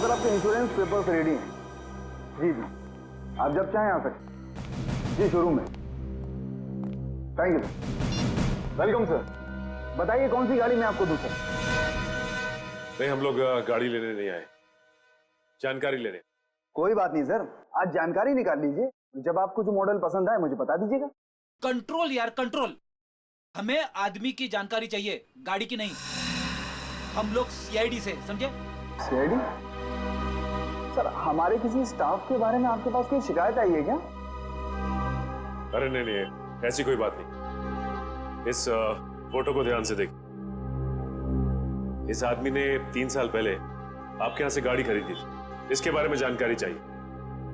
Sir आपके insurance papers ready हैं। जी जी, आप जब चाहें आ सकते। जी शोरूम में। Thank you sir. Welcome sir. बताइए कौन सी गाड़ी मैं आपको दूं सर? नहीं, हम लोग गाड़ी लेने नहीं आए, जानकारी लेने। कोई बात नहीं सर, आज जानकारी निकाल लीजिए। जब आपको जो मॉडल पसंद आए मुझे बता दीजिएगा। कंट्रोल यार कंट्रोल, हमें आदमी की जानकारी चाहिए, गाड़ी की नहीं। हम लोग सीआईडी से, समझे? सीआईडी? सर हमारे किसी स्टाफ के बारे में आपके पास कोई शिकायत आई है क्या? अरे नहीं नहीं, ऐसी कोई बात नहीं। इस फोटो को ध्यान से देख। इस आदमी ने 3 साल पहले आपके यहाँ से गाड़ी खरीदी थी, इसके बारे में जानकारी चाहिए।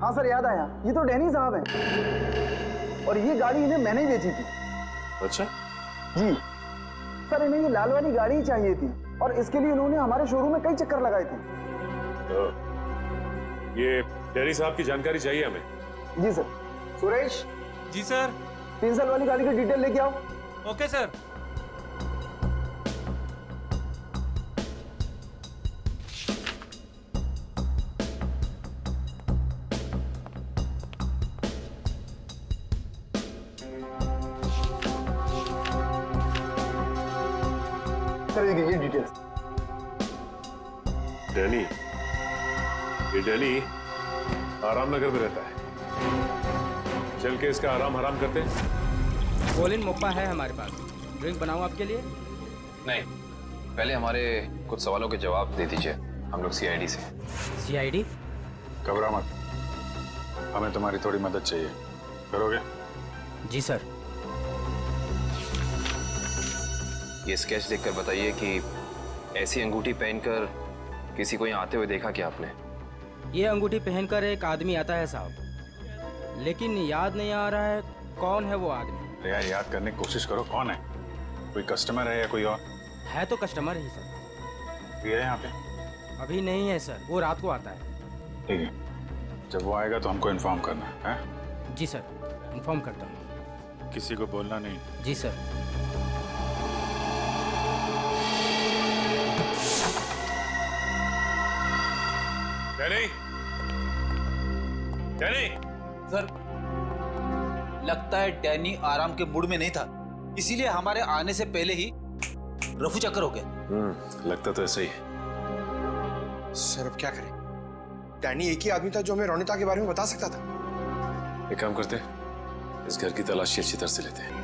हाँ सर याद आया, ये तो डैनी साहब हैं और ये गाड़ी इन्हें मैंने ही बेची थी। अच्छा जी सर, इन्हें ये लाल वाली गाड़ी ही चाहिए थी और इसके लिए इन्होंने हमारे शोरूम में कई चक्कर लगाए थे। तो ये डैनी साहब की जानकारी चाहिए हमें। जी सर। सुरेश। जी सर। 3 साल वाली गाड़ी की डिटेल लेके आओ। Okay sir. सर ये डिटेल्स। डैनी, ये डैनी आराम नगर में रहता है। चल के इसका आराम हराम करते हैं। कोलिन मोप्पा है हमारे पास, ड्रिंक बनाऊं आपके लिए? नहीं, पहले हमारे कुछ सवालों के जवाब दे दीजिए। हम लोग सीआईडी से। सीआईडी? घबरा मत, हमें तुम्हारी थोड़ी मदद चाहिए, करोगे? जी सर। ये स्केच देखकर बताइए कि ऐसी अंगूठी पहनकर किसी को यहाँ आते हुए देखा क्या आपने? ये अंगूठी पहनकर एक आदमी आता है साहब, लेकिन याद नहीं आ रहा है कौन है वो आदमी। यार याद करने की कोशिश करो, कौन है? कोई कस्टमर है या कोई और? है तो कस्टमर ही सर। ये है यहाँ पे? अभी नहीं है सर, वो रात को आता है। ठीक है, जब वो आएगा तो हमको इन्फॉर्म करना है। जी सर, इन्फॉर्म करता हूँ। किसी को बोलना नहीं। जी सर। Danny, Danny. सर लगता है डैनी आराम के मूड में नहीं था, इसीलिए हमारे आने से पहले ही रफू चक्कर हो गया। लगता तो ऐसा ही है। सर अब क्या करें? डैनी एक ही आदमी था जो हमें रोनिता के बारे में बता सकता था। एक काम करते हैं, इस घर की तलाशी अच्छी तरह से लेते हैं।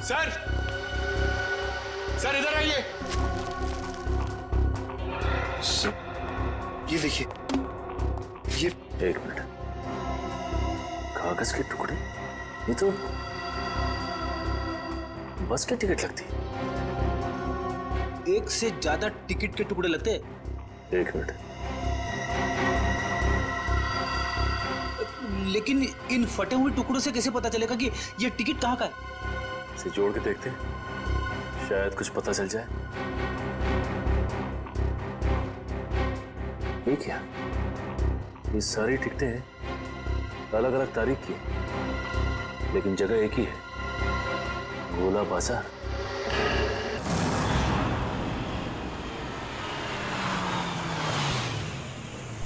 सर, सर इधर आइए। ये देखिए, ये एक मिनट, कागज के टुकड़े? ये तो बस की टिकट लगती। एक से ज्यादा टिकट के टुकड़े लगते। एक मिनट, लेकिन इन फटे हुए टुकड़ों से कैसे पता चलेगा कि ये टिकट कहाँ का है? इसे जोड़ के देखते हैं, शायद कुछ पता चल जाए। ये क्या? ये सारी टिकटें अलग अलग तारीख की, लेकिन जगह एक ही है, गोला बाजार।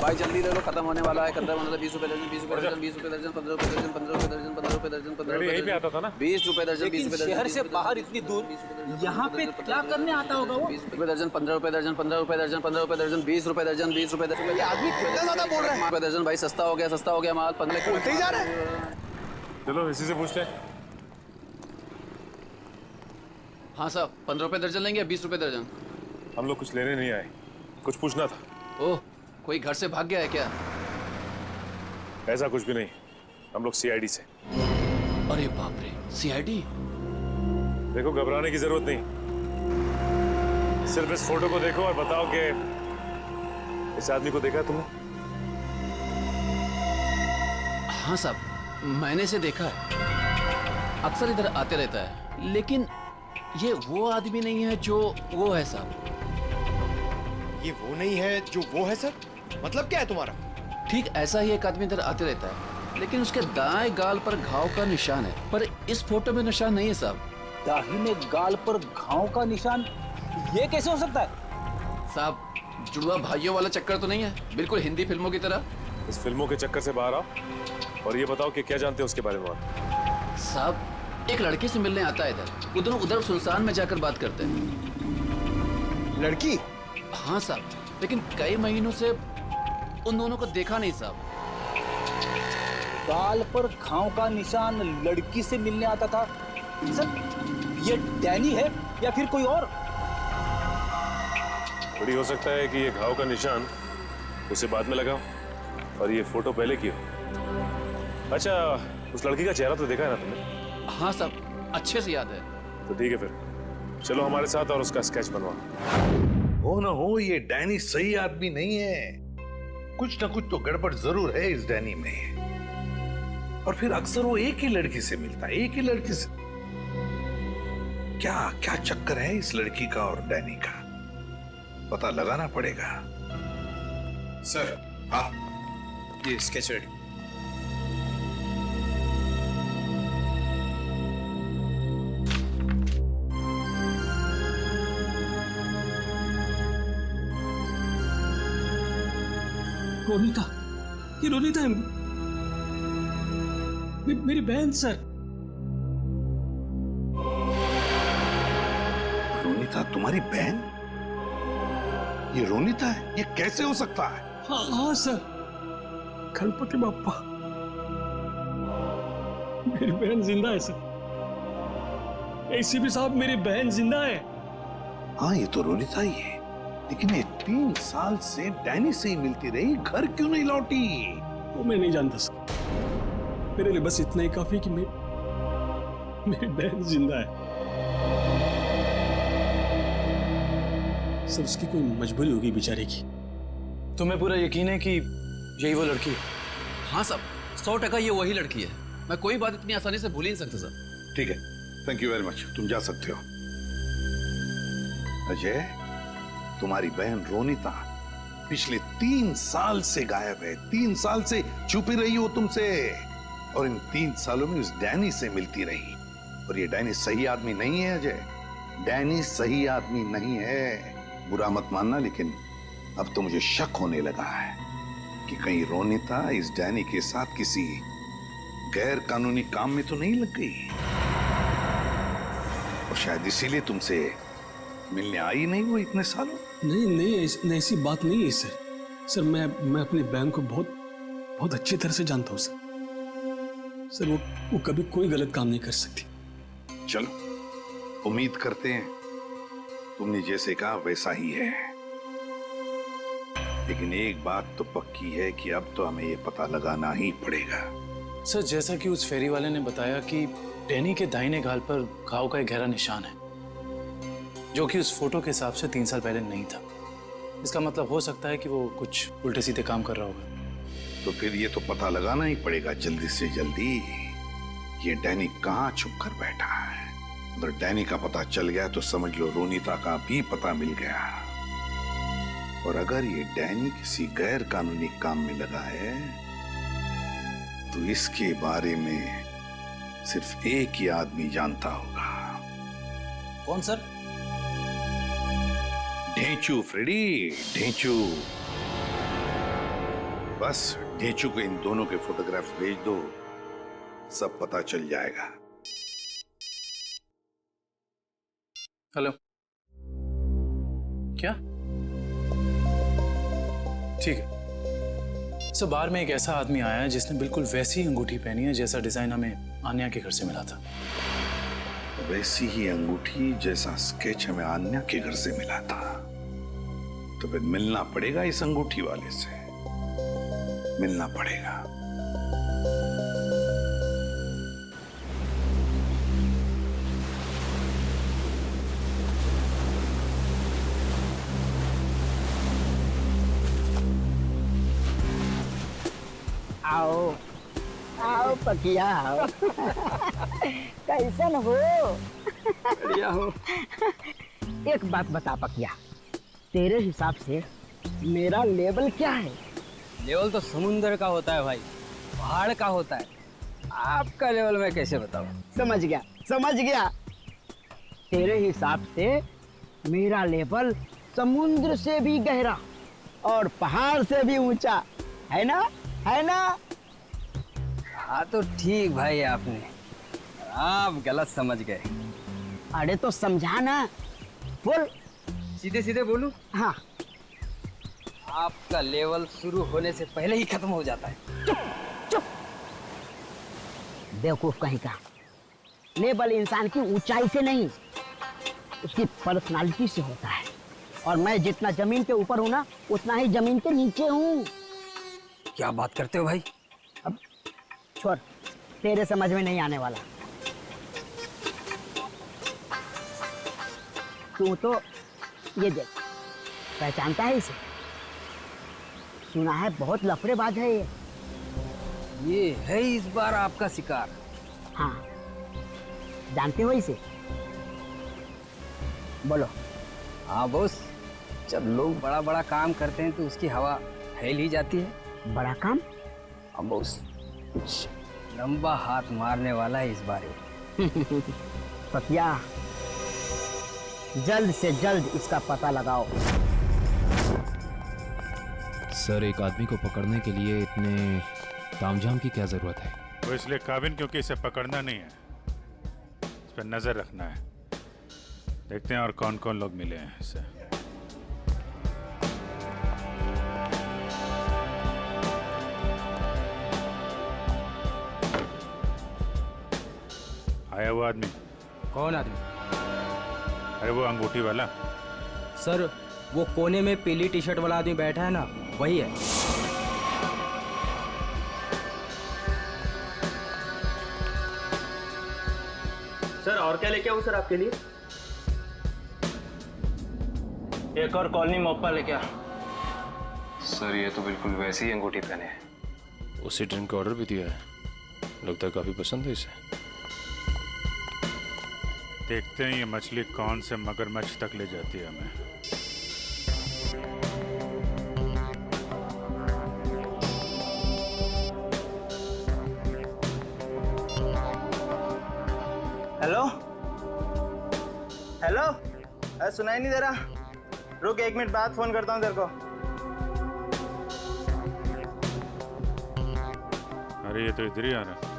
भाई जल्दी ले लो, खत्म होने वाला है। 15 20 रुपए दर्जन, 20 रुपए दर्जन, 20 रुपए दर्जन, 15 रुपए दर्जन, 15 रुपए दर्जन, 15 रुपए दर्जन, 15 रुपए यहीं पे आता था ना? 20 रुपए दर्जन, 20 रुपए दर्जन। शहर से बाहर इतनी दूर यहाँ पे क्या करने आता होगा वो? 20 रुपए दर्जन, 15 रुपए दर्जन, 15 रुपए दर्जन, 15 रुपए दर्जन, 20 रुपए दर्जन, 20 रुपए दर्जन। ये आदमी कितना ज्यादा बोल रहा है। रुपए दर्जन भाई, सस्ता हो गया माल। 15 बोलते ही जा रहा है। चलो इसी से पूछते हैं। हाँ साहब, 15 रुपए दर्जन लेंगे, 20 रुपए दर्जन। हम लोग कुछ लेने नहीं आए, कुछ पूछना था। ओह, कोई घर से भाग गया है क्या? ऐसा कुछ भी नहीं, हम लोग सीआईडी से। अरे बाप रे, सीआईडी? देखो घबराने की जरूरत नहीं, सिर्फ इस फोटो को देखो और बताओ कि इस आदमी को देखा तुमने? हाँ साहब, मैंने से देखा है, अक्सर इधर आते रहता है, लेकिन ये वो आदमी नहीं है जो वो है साहब। ये वो नहीं है जो वो है सर? मतलब क्या है तुम्हारा? ठीक ऐसा ही एक आदमी इधर आते रहता है, लेकिन उसके दाएं गाल पर घाव का निशान है, पर इस फोटो में निशान नहीं है साहब। दाहिने गाल पर घाव का निशान, ये कैसे हो सकता है? साहब जुड़वा भाइयों वाला चक्कर तो नहीं है, बिल्कुल हिंदी फिल्मों की तरह। इस फिल्मों के चक्कर से बाहर आओ और ये बताओ कि क्या जानते हो उसके बारे में आप? साहब एक लड़की से मिलने आता है इधर, उधर उधर सुनसान में जाकर बात करते हैं। लड़की? हाँ साहब, लेकिन कई महीनों से उन दोनों को देखा नहीं साहब। गाल पर घाव का निशान, लड़की से मिलने आता था। सर ये डैनी है या फिर कोई और? बड़ी हो सकता है कि ये घाव का निशान उसे बाद में लगा और ये फोटो पहले की हो। अच्छा, उस लड़की का चेहरा तो देखा है ना तुमने? हाँ साहब, अच्छे से याद है। तो ठीक है फिर चलो हमारे साथ और उसका स्केच बनवा। हो ना हो, ये डैनी सही आदमी नहीं है। कुछ ना कुछ तो गड़बड़ जरूर है इस डैनी में। और फिर अक्सर वो एक ही लड़की से मिलता है, एक ही लड़की से। क्या क्या चक्कर है इस लड़की का और डैनी का? पता लगाना पड़ेगा। सर हाँ, ये स्केच रेडी। रोनिता, ये रोनिता है, मेरी बहन सर। रोनिता तुम्हारी बहन? ये रोनिता है? ये कैसे हो सकता है? हाँ हाँ सर, गणपति बाप्पा, मेरी बहन जिंदा है सर। एसीपी साहब, मेरी बहन जिंदा है। हाँ ये तो रोनिता ही है, लेकिन ये 3 साल से डैनी से ही मिलती रही, घर क्यों नहीं लौटी? वो मैं नहीं जानता सर, मेरे लिए बस इतना ही काफी कि मेरी बहन जिंदा है। सर उसकी कोई मजबूरी होगी बेचारे की। तुम्हें पूरा यकीन है कि यही वो लड़की है? हाँ साहब, 100% ये वही लड़की है। मैं कोई बात इतनी आसानी से भूल ही नहीं सकता सर। ठीक है, थैंक यू वेरी मच, तुम जा सकते हो। अजय, तुम्हारी बहन रोनिता पिछले 3 साल से गायब है। 3 साल से छुपी रही हो तुमसे, और इन 3 सालों में उस डैनी से मिलती रही। और ये डैनी सही आदमी नहीं है अजय, डैनी सही आदमी नहीं है। बुरा मत मानना, लेकिन अब तो मुझे शक होने लगा है कि कहीं रोनिता इस डैनी के साथ किसी गैर कानूनी काम में तो नहीं लग गई, और शायद इसीलिए तुमसे मिलने आई नहीं वो इतने सालों। नहीं, ऐसी बात नहीं है सर। सर मैं अपनी बहन को बहुत अच्छी तरह से जानता हूँ सर। सर वो कभी कोई गलत काम नहीं कर सकती। चलो उम्मीद करते हैं तुमने जैसे कहा वैसा ही है, लेकिन एक बात तो पक्की है कि अब तो हमें ये पता लगाना ही पड़ेगा। सर जैसा कि उस फेरी वाले ने बताया कि डैनी के दाहिने गाल पर घाव का एक गहरा निशान है, जो कि उस फोटो के हिसाब से 3 साल पहले नहीं था। इसका मतलब हो सकता है कि वो कुछ उल्टे सीधे काम कर रहा होगा। तो फिर ये तो पता लगाना ही पड़ेगा जल्दी से जल्दी, ये डैनी कहाँ छुप कर बैठा है। अगर डैनी का पता चल गया तो समझ लो रोनिता का भी पता मिल गया। और अगर ये डैनी किसी गैर कानूनी काम में लगा है तो इसके बारे में सिर्फ एक ही आदमी जानता होगा। कौन सर? ढेंचू फ्रेडी, ढेंचू। बस ढेंचू को इन दोनों के फोटोग्राफ्स भेज दो, सब पता चल जाएगा। हेलो, क्या? ठीक है सर, बार में एक ऐसा आदमी आया है जिसने बिल्कुल वैसी अंगूठी पहनी है जैसा डिजाइन हमें आन्या के घर से मिला था। वैसी ही अंगूठी जैसा स्केच हमें आन्या के घर से मिला था। तो फिर मिलना पड़ेगा इस अंगूठी वाले से, मिलना पड़ेगा। आओ आओ पकिया आओ। कैसन हो? बढ़िया हूँ। एक बात बता पकिया, तेरे हिसाब से मेरा लेवल क्या है? लेवल तो समुंदर का होता है भाई, पहाड़ का होता है। आपका लेवल मैं कैसे बताऊं? समझ गया समझ गया। तेरे हिसाब से मेरा लेवल समुद्र से भी गहरा और पहाड़ से भी ऊंचा है ना, है ना? हाँ तो ठीक भाई, आपने आप गलत समझ गए। अरे तो समझा ना, बोल। सीधे सीधे बोलूं? हाँ। आपका लेवल शुरू होने से पहले ही खत्म हो जाता है। बेवकूफ कहीं का। लेवल इंसान की ऊंचाई से नहीं, उसकी पर्सनालिटी से होता है। और मैं जितना जमीन के ऊपर हूं ना, उतना ही जमीन के नीचे हूं। क्या बात करते हो भाई? अब छोड़, तेरे समझ में नहीं आने वाला। तू तो ये देख, पहचानता है इसे? सुना है बहुत लफड़ेबाज है ये। ये है इस बार आपका शिकार। हाँ, जानते हो इसे? बोलो। हाँ बॉस, जब लोग बड़ा बड़ा काम करते हैं तो उसकी हवा फैल ही जाती है। बड़ा काम? हाँ बॉस, कुछ लंबा हाथ मारने वाला है इस बार ये। पतिया, जल्द से जल्द इसका पता लगाओ। सर, एक आदमी को पकड़ने के लिए इतने तामझाम की क्या जरूरत है? वो इसलिए काबिन क्योंकि इसे पकड़ना नहीं है, इस पर नजर रखना है। देखते हैं और कौन कौन लोग मिले हैं इसे। आया वो आदमी? कौन आदमी? अरे वो अंगूठी वाला। सर, वो कोने में पीली टी शर्ट वाला आदमी बैठा है ना, वही है। सर, और क्या लेके आऊं सर आपके लिए? एक और कॉलोनी मोप्पा लेके आ। सर, ये तो बिल्कुल वैसी ही अंगूठी पहने है। उसी ड्रिंक का ऑर्डर भी दिया है, लगता है काफी पसंद है इसे। देखते हैं ये मछली कौन से मगरमच्छ तक ले जाती है हमें। हेलो हेलो, अरे सुनाई नहीं दे रहा? रुक, 1 मिनट बाद फोन करता हूँ तेरे को। अरे ये तो इधर ही आ रहा।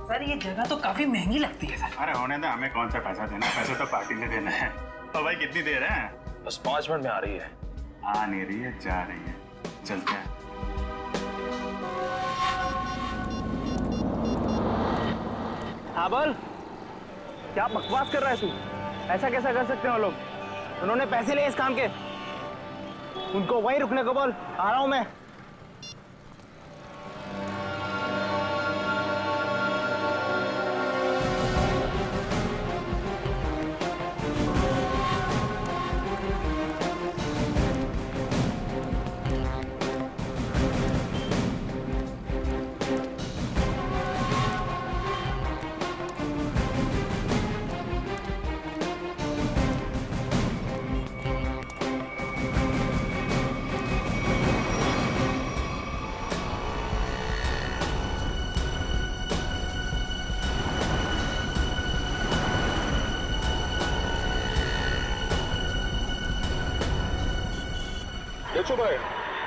सर, ये जगह तो काफी महंगी लगती है सर। अरे होने दे, हमें कौन सा पैसा देना है, पैसा तो पार्टी ने देना है। तो भाई कितनी देर है? बस 5 मिनट में आ रही है। आ नहीं रही है, जा रही है। चलते हैं। हाँ बोल, क्या बकवास कर रहा है तू? ऐसा कैसा कर सकते हैं वो लोग? उन्होंने पैसे लिए इस काम के। उनको वहीं रुकने को बोल, आ रहा हूं मैं। देखो भाई।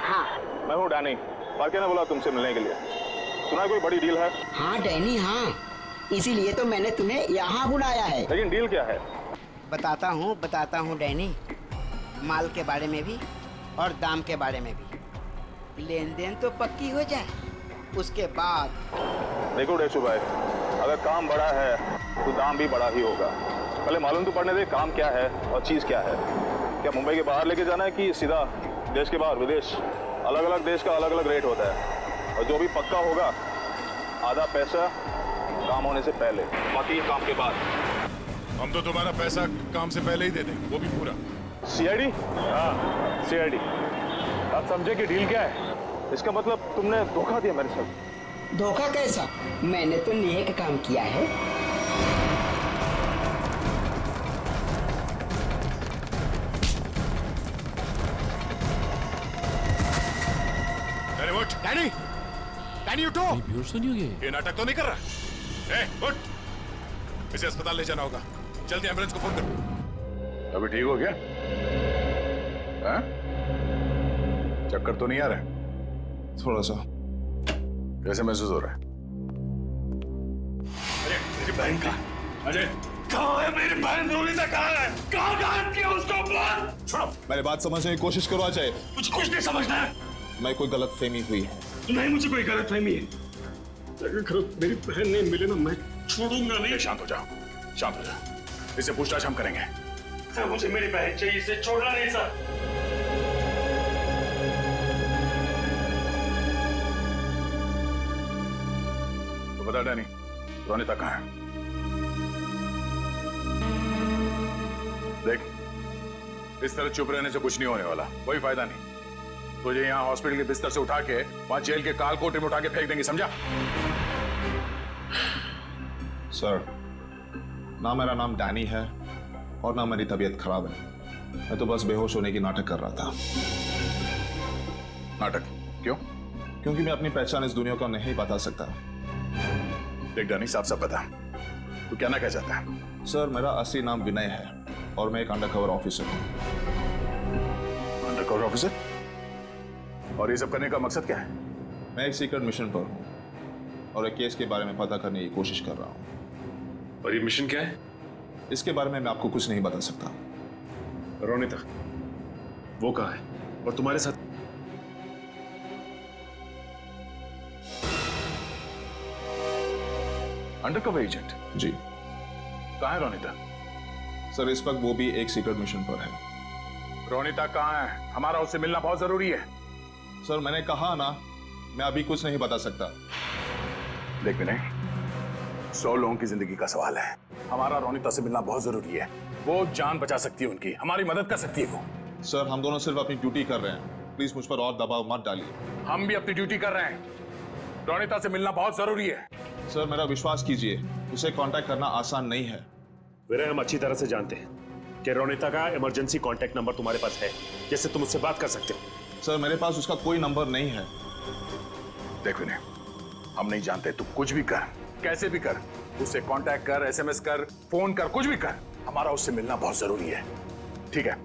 हाँ। मैं हूँ डैनी, पार्के ने बोला तुमसे मिलने के लिए। सुना है कोई बड़ी डील है? हाँ डैनी, हाँ, इसीलिए तो मैंने तुम्हें यहाँ बुलाया है। लेकिन डील क्या है? बताता हूँ डैनी। माल के बारे में भी और दाम के बारे में भी। लेन देन तो पक्की हो जाए, उसके बाद। देखो डेचू भाई, अगर काम बड़ा है तो दाम भी बड़ा ही होगा। पहले मालूम तो पड़ने दे काम क्या है और चीज क्या है। क्या मुंबई के बाहर लेके जाना है कि सीधा देश के बाहर? विदेश, अलग अलग देश का अलग अलग रेट होता है। और जो भी पक्का होगा, आधा पैसा काम होने से पहले, बाकी काम के बाद। हम तो तुम्हारा पैसा काम से पहले ही दे देंगे, वो भी पूरा। सीआईडी? हाँ, सीआईडी। आप समझे कि डील क्या है? इसका मतलब तुमने धोखा दिया मेरे साथ। धोखा कैसा? मैंने तो नेक काम किया है। डैनी, डैनी उठो। बेहोश तो नहीं हो गया? ये नाटक तो नहीं कर रहा? उठ, इसे अस्पताल ले जाना होगा। जल्दी एम्बुलेंस को फोन कर। अभी ठीक हो गया? हाँ? चक्कर तो नहीं आ रहा? थोड़ा सा। कैसे महसूस हो रहा है? अरे मेरी बहन कहाँ? अजय कहाँ है मेरी बहन? रोनिता कहाँ है? कहाँ गायब किया उसको? बोल। छोड़ो। मेरी बात समझने की कोशिश करो अजय। मुझे कुछ नहीं समझना है। मैं कोई गलत फहमी हुई है। नहीं, मुझे कोई गलत फहमी है। अगर मेरी बहन नहीं मिले ना, मैं छोड़ूंगा नहीं। शांत हो जाओ, शांत हो जाओ। इसे पूछताछ हम करेंगे। सर मुझे मेरी बहन चाहिए, इसे छोड़ना नहीं सर। तो बता डैनी, रोनिता कहाँ है? देख, इस तरह चुप रहने से कुछ नहीं होने वाला, कोई फायदा नहीं। तुझे यहाँ हॉस्पिटल के बिस्तर से उठा के वहां जेल के काल कोठरी में उठा के फेंक देंगे, समझा? सर, ना मेरा नाम डैनी है और ना मेरी तबीयत खराब है। मैं तो बस बेहोश होने की नाटक कर रहा था। नाटक? क्यों? क्योंकि मैं अपनी पहचान इस दुनिया को नहीं बता सकता। देख डैनी, साफ साफ बता, तू क्या ना कह चाहता है? सर, मेरा असली नाम विनय है और मैं एक अंडरकवर ऑफिसर हूँ। Undercover officer? और ये सब करने का मकसद क्या है? मैं एक सीक्रेट मिशन पर हूँ और एक केस के बारे में पता करने की कोशिश कर रहा हूँ। और ये मिशन क्या है? इसके बारे में मैं आपको कुछ नहीं बता सकता। रोनिता, वो कहाँ है? और तुम्हारे साथ? Undercover agent? जी। कहाँ है रोनिता? सर, इस वक्त वो भी एक सीक्रेट मिशन पर है। रोनिता कहाँ है? हमारा उससे मिलना बहुत जरूरी है। सर, मैंने कहा ना, मैं अभी कुछ नहीं बता सकता। देख विनय, 100 लोगों की जिंदगी का सवाल है। हमारा रोनिता से मिलना बहुत जरूरी है। वो जान बचा सकती है उनकी, हमारी मदद कर सकती है वो। सर, हम दोनों सिर्फ अपनी ड्यूटी कर रहे हैं। प्लीज मुझ पर और दबाव मत डालिए। हम भी अपनी ड्यूटी कर रहे हैं। रोनिता से मिलना बहुत जरूरी है। सर, मेरा विश्वास कीजिए, उसे कांटेक्ट करना आसान नहीं है। विनय, हम अच्छी तरह से जानते हैं कि रोनिता का इमरजेंसी कांटेक्ट नंबर तुम्हारे पास है, जिससे तुम उससे बात कर सकते हो। सर, मेरे पास उसका कोई नंबर नहीं है। देख विनय, हम नहीं जानते, तू कुछ भी कर, कैसे भी कर, उससे कांटेक्ट कर, एसएमएस कर, फोन कर, कुछ भी कर। हमारा उससे मिलना बहुत जरूरी है, ठीक है?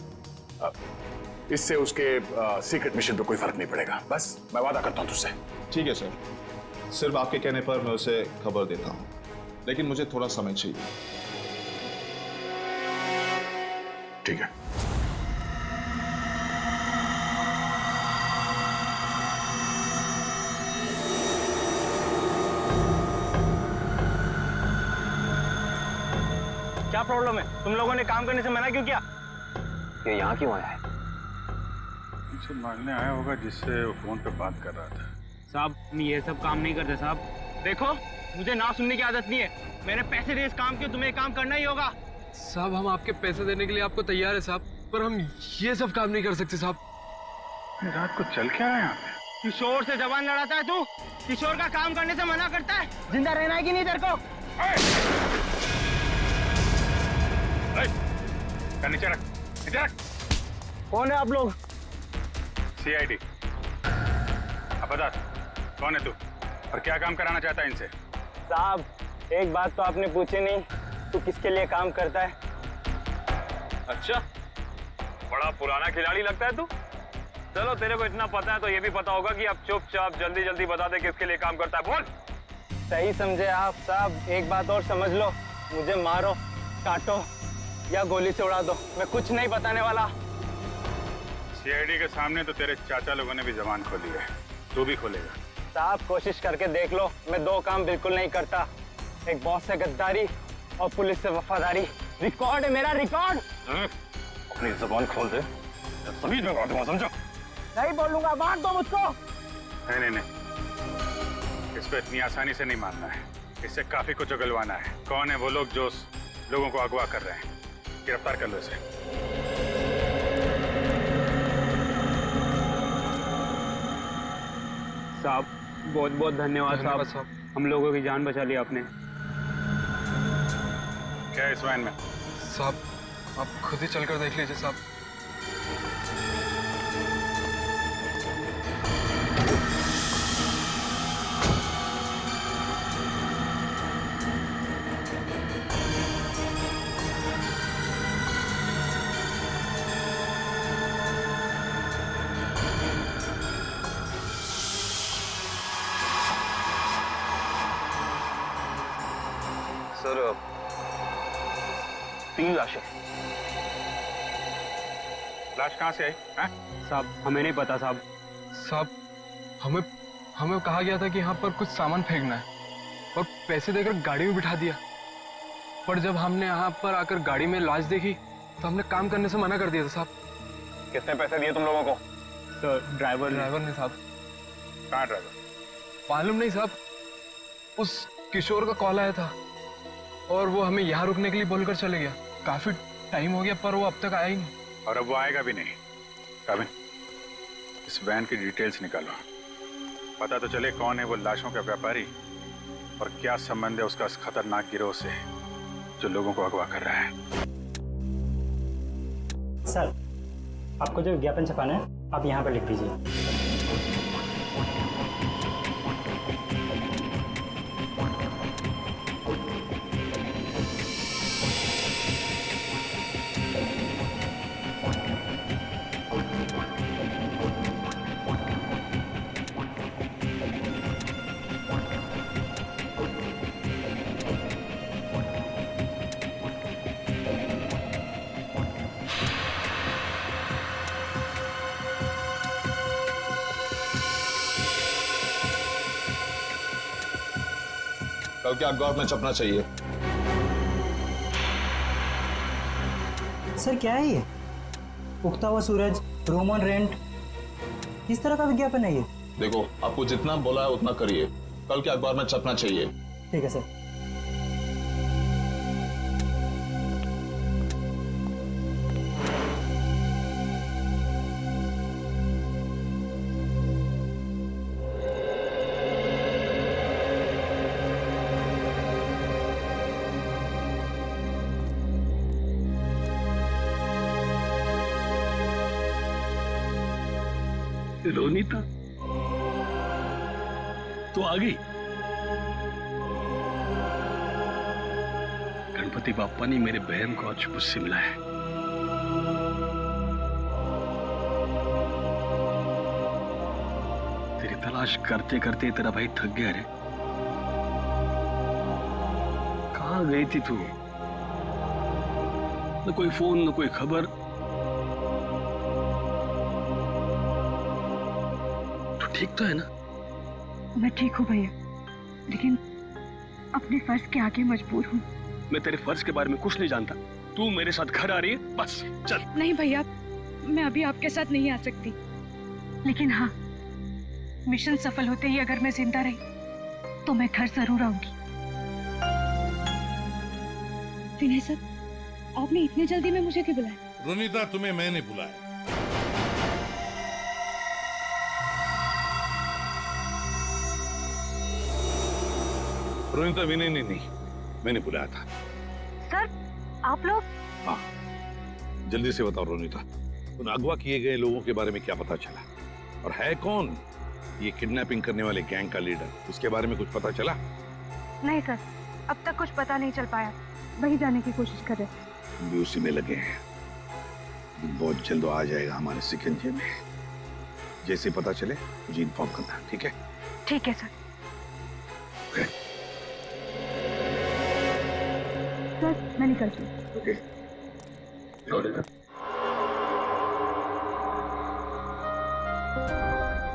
इससे उसके सीक्रेट मिशन पे कोई फर्क नहीं पड़ेगा। बस मैं वादा करता हूं तुझसे। ठीक है सर, सिर्फ आपके कहने पर मैं उसे खबर देता हूं, लेकिन मुझे थोड़ा समय चाहिए। ठीक है। क्या प्रॉब्लम है? तुम लोगों ने काम करने से मना क्यों किया? ये यहाँ क्यों आया है? मुझे मांगने आया होगा जिससे वो फोन पे बात कर रहा था। साहब, ये सब काम नहीं करते साहब। देखो, मुझे ना सुनने की आदत नहीं है। मैंने पैसे दिए इस काम के, तुम्हें काम करना ही होगा। साहब, हम आपके पैसे देने के लिए आपको तैयार है साहब, पर हम ये सब काम नहीं कर सकते साहब। रात को चल क्या है यहाँ पे? किशोर से जबान लड़ाता है तू? किशोर का काम करने से मना करता है? जिंदा रहना है कि नहीं तेरे को? नीचे रख, नीचे रख। कौन है आप लोग? CID। अब बता, कौन है तू और क्या काम कराना चाहता है इनसे? साहब, एक बात तो आपने पूछी नहीं, तू किसके लिए काम करता है? अच्छा, बड़ा पुराना खिलाड़ी लगता है तू। चलो, तेरे को इतना पता है तो ये भी पता होगा कि अब चुपचाप जल्दी जल्दी बता दे किसके लिए काम करता है। बोल। सही समझे आप साहब। एक बात और समझ लो, मुझे मारो, काटो या गोली से उड़ा दो, मैं कुछ नहीं बताने वाला। CID के सामने तो तेरे चाचा लोगों ने भी जबान खोली है, तू भी खोलेगा? साहब, कोशिश करके देख लो, मैं 2 काम बिल्कुल नहीं करता। एक बॉस से गद्दारी और पुलिस से वफादारी। रिकॉर्ड है मेरा, रिकॉर्ड। अपनी जबान खोल दे, सभी लगा दूंगा, समझो? नहीं बोलूंगा, मार दो मुझको। नहीं, इस पे इतनी आसानी से नहीं मारना है, इससे काफी कुछ उगलवाना है। कौन है वो लोग जो लोगों को अगवा कर रहे हैं? गिरफ्तार कर लो इसे। साहब, बहुत बहुत धन्यवाद साहब, हम लोगों की जान बचा ली आपने। क्या है इस वैन में? साहब, आप खुद ही चलकर देख लीजिए साहब। 3 लाशें। लाश कहाँ से आई? साहब हमें नहीं पता साहब। साहब हमें कहा गया था कि यहाँ पर कुछ सामान फेंकना है और पैसे देकर गाड़ी में बिठा दिया, पर जब हमने यहाँ पर आकर गाड़ी में लाश देखी तो हमने काम करने से मना कर दिया था साहब। कितने पैसे दिए तुम लोगों को? सर ड्राइवर ने साहब। कहाँ ड्राइवर? मालूम नहीं साहब, उस किशोर का कॉल आया था और वो हमें यहाँ रुकने के लिए बोलकर चले गया। काफी टाइम हो गया पर वो अब तक आया ही नहीं। और अब वो आएगा भी नहीं। कभी इस वैन की डिटेल्स निकालो, पता तो चले कौन है वो लाशों का व्यापारी और क्या संबंध है उसका इस खतरनाक गिरोह से जो लोगों को अगवा कर रहा है। सर आपको जो विज्ञापन छपाना है आप यहाँ पर लिख दीजिए। कल के अखबार में छपना चाहिए। सर क्या है ये? उगता हुआ सूरज, रूम ऑन रेंट, किस तरह का विज्ञापन है ये? देखो आपको जितना बोला है उतना करिए, कल के अखबार में छपना चाहिए। ठीक है सर। रोनीता तो आ गई। गणपति बापा ने मेरे बहन को आज मुझसे मिलाया है। तेरी तलाश करते करते तेरा भाई थक गया रे। कहाँ गई थी तू? न कोई फोन न कोई खबर। ठीक तो है ना? मैं ठीक हूँ भैया, लेकिन अपने फर्ज के आगे मजबूर हूँ। मैं तेरे फर्ज के बारे में कुछ नहीं जानता। तू मेरे साथ घर आ रही है, बस चल। नहीं भैया, मैं अभी आपके साथ नहीं आ सकती, लेकिन हाँ, मिशन सफल होते ही अगर मैं जिंदा रही तो मैं घर जरूर आऊंगी। विनय सर, आपने इतनी जल्दी में मुझे क्यों बुलाया? रोनीता तुम्हें मैंने बुलाया। रोनीता विनय ने नहीं, मैंने बुलाया था। सर आप लोग? हाँ, जल्दी से बताओ रोनीता, उन अगवा किए गए लोगों के बारे में क्या पता चला? और है कौन ये किडनैपिंग करने वाले गैंग का लीडर? उसके बारे में कुछ पता चला? नहीं सर, अब तक कुछ पता नहीं चल पाया। वही जाने की कोशिश कर रहे थे। हम भी उसी में लगे हैं। बहुत जल्द आ जाएगा हमारे सिकंजे में। जैसे पता चले मुझे इन्फॉर्म करना, ठीक है? ठीक है सर। सर मैं निकलती हूँ। ओके।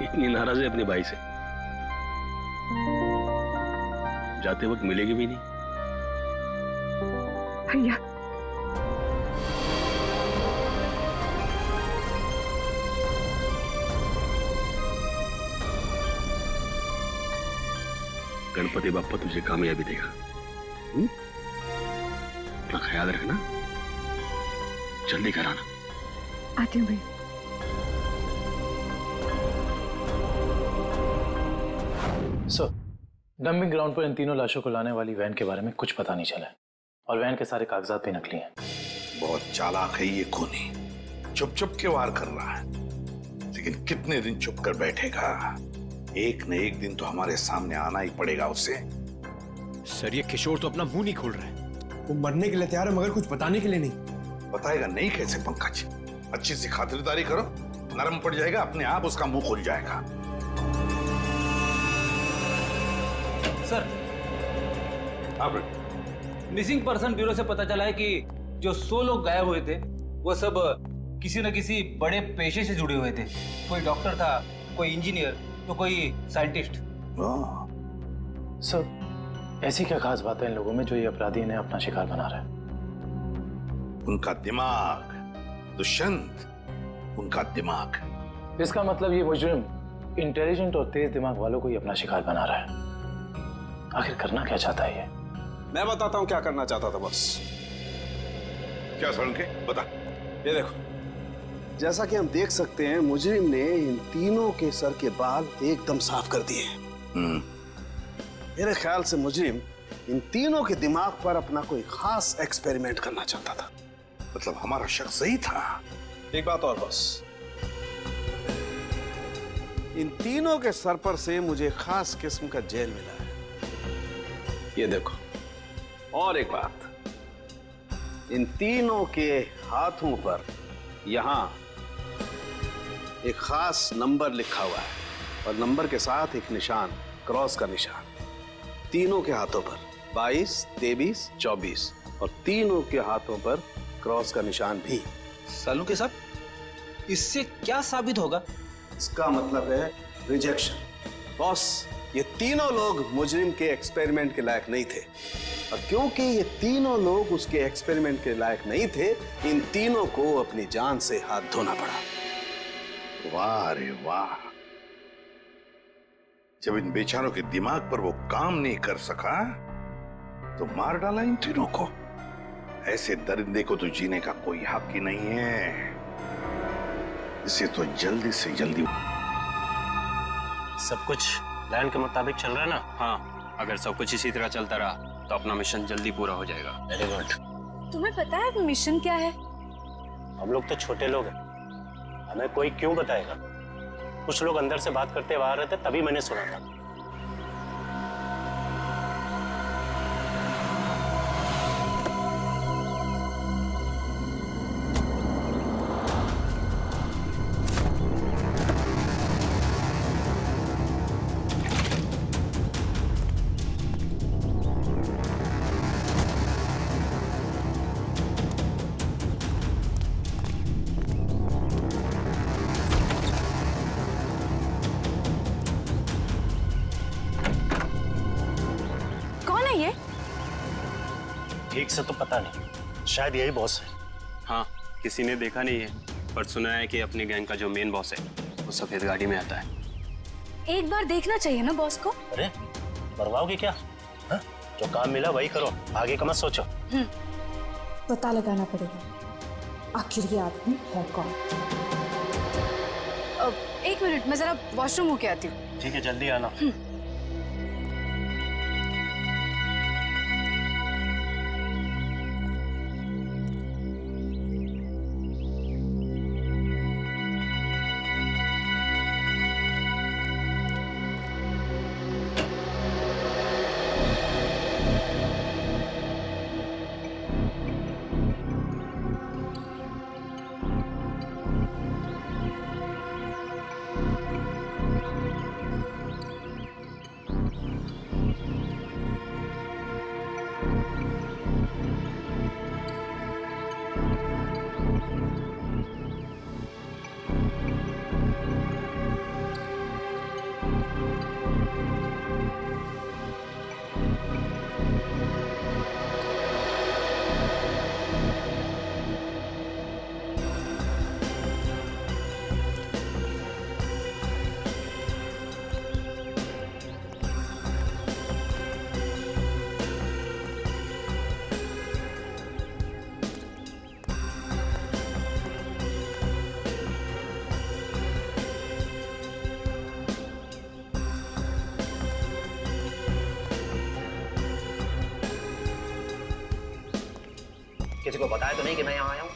इतनी नाराज है अपने भाई से, जाते वक्त मिलेगी भी नहीं। भैया गणपति बाप्पा तुझे कामयाबी देगा। अपना ख्याल रखना, जल्दी कराना। आती हूँ भैया। सर, डंपिंग ग्राउंड पर इन तीनों लाशों को लाने वाली वैन के बारे में कुछ पता नहीं चला है और वैन के सारे कागजात भी नकली हैं। बहुत चालाक है ये खूनी, चुप चुप के वार कर रहा है, लेकिन कितने दिन चुप कर बैठेगा? एक न एक दिन तो हमारे सामने आना ही पड़ेगा उसे। सर ये किशोर तो अपना मुंह नहीं खोल रहा है। वो मरने के लिए तैयार है मगर कुछ बताने के लिए नहीं। बताएगा नहीं कैसे पंकज? अच्छी सी खातिरदारी करो, नरम पड़ जाएगा, अपने आप उसका मुंह खुल जाएगा। सर, हाँ मिसिंग पर्सन ब्यूरो से पता चला है कि जो 100 लोग गायब हुए थे वो सब किसी न किसी बड़े पेशे से जुड़े हुए थे। कोई डॉक्टर था, कोई इंजीनियर, तो कोई साइंटिस्ट। सर, ऐसी क्या खास बात है इन लोगों में जो ये अपराधी इन्हें अपना शिकार बना रहा है? उनका दिमाग दुष्यंत, उनका दिमाग। इसका मतलब ये मुजरिम इंटेलिजेंट और तेज दिमाग वालों को ही अपना शिकार बना रहा है। आखिर करना क्या चाहता है ये? मैं बताता हूं क्या करना चाहता था बस। क्या सड़के बता। ये देखो, जैसा कि हम देख सकते हैं मुजरिम ने इन तीनों के सर के बाल एकदम साफ कर दिए। मेरे ख्याल से मुजरिम इन तीनों के दिमाग पर अपना कोई खास एक्सपेरिमेंट करना चाहता था। मतलब हमारा शक सही था। एक बात और बस, इन तीनों के सर पर से मुझे खास किस्म का जेल मिला है। ये देखो, और एक बात, इन तीनों के हाथों पर यहां एक खास नंबर लिखा हुआ है और नंबर के साथ एक निशान, क्रॉस का निशान। तीनों के हाथों पर 22, 23, 24 और तीनों के हाथों पर क्रॉस का निशान भी। सालों के साथ इससे क्या साबित होगा? इसका मतलब है रिजेक्शन। बॉस, ये तीनों लोग मुजरिम के एक्सपेरिमेंट के लायक नहीं थे और क्योंकि ये तीनों लोग उसके एक्सपेरिमेंट के लायक नहीं थे, इन तीनों को अपनी जान से हाथ धोना पड़ा। वाह रे वाह, जब इन बेचारों के दिमाग पर वो काम नहीं कर सका तो मार डाला इन तीनों को। ऐसे दरिंदे को तो जीने का कोई हक ही नहीं है। इसे तो जल्दी से जल्दी। सब कुछ प्लान के मुताबिक चल रहा है ना? हाँ, अगर सब कुछ इसी तरह चलता रहा तो अपना मिशन जल्दी पूरा हो जाएगा। Very good. तुम्हें पता है मिशन क्या है? हम लोग तो छोटे लोग हैं, हमें कोई क्यों बताएगा? कुछ लोग अंदर से बात करते आ रहे थे, तभी मैंने सुना था। ठीक से तो पता नहीं, शायद यही बॉस है। हाँ, किसी ने देखा नहीं है, पर सुना है कि अपनी गैंग का जो मेन बॉस है वो सफेद गाड़ी में आता है। एक बार देखना चाहिए ना बॉस को। अरे मरवाओगे क्या? हा? जो काम मिला वही करो, आगे का मत सोचो। पता लगाना पड़ेगा आखिर ये आदमी है कौन। एक मिनट, मैं जरा वॉशरूम होके आती हूँ। ठीक है, जल्दी आना। किसी को बताया तो नहीं कि मैं यहाँ आया हूँ?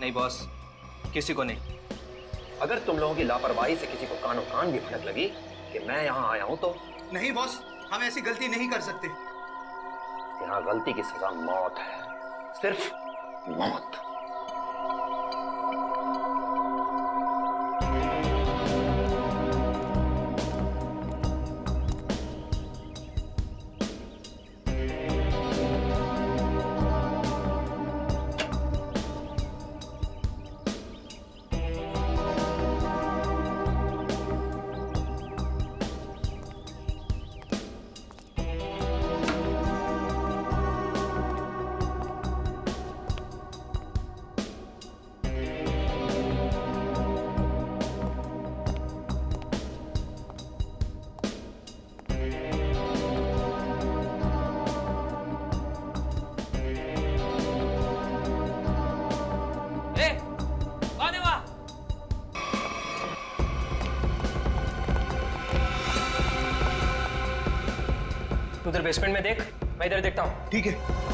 नहीं बॉस, किसी को नहीं। अगर तुम लोगों की लापरवाही से किसी को कानों कान भी भनक लगी कि मैं यहाँ आया हूँ तो? नहीं बॉस, हम ऐसी गलती नहीं कर सकते। यहाँ गलती की सजा मौत है, सिर्फ मौत। उधर बेसमेंट में देख, मैं इधर देखता हूँ। ठीक है।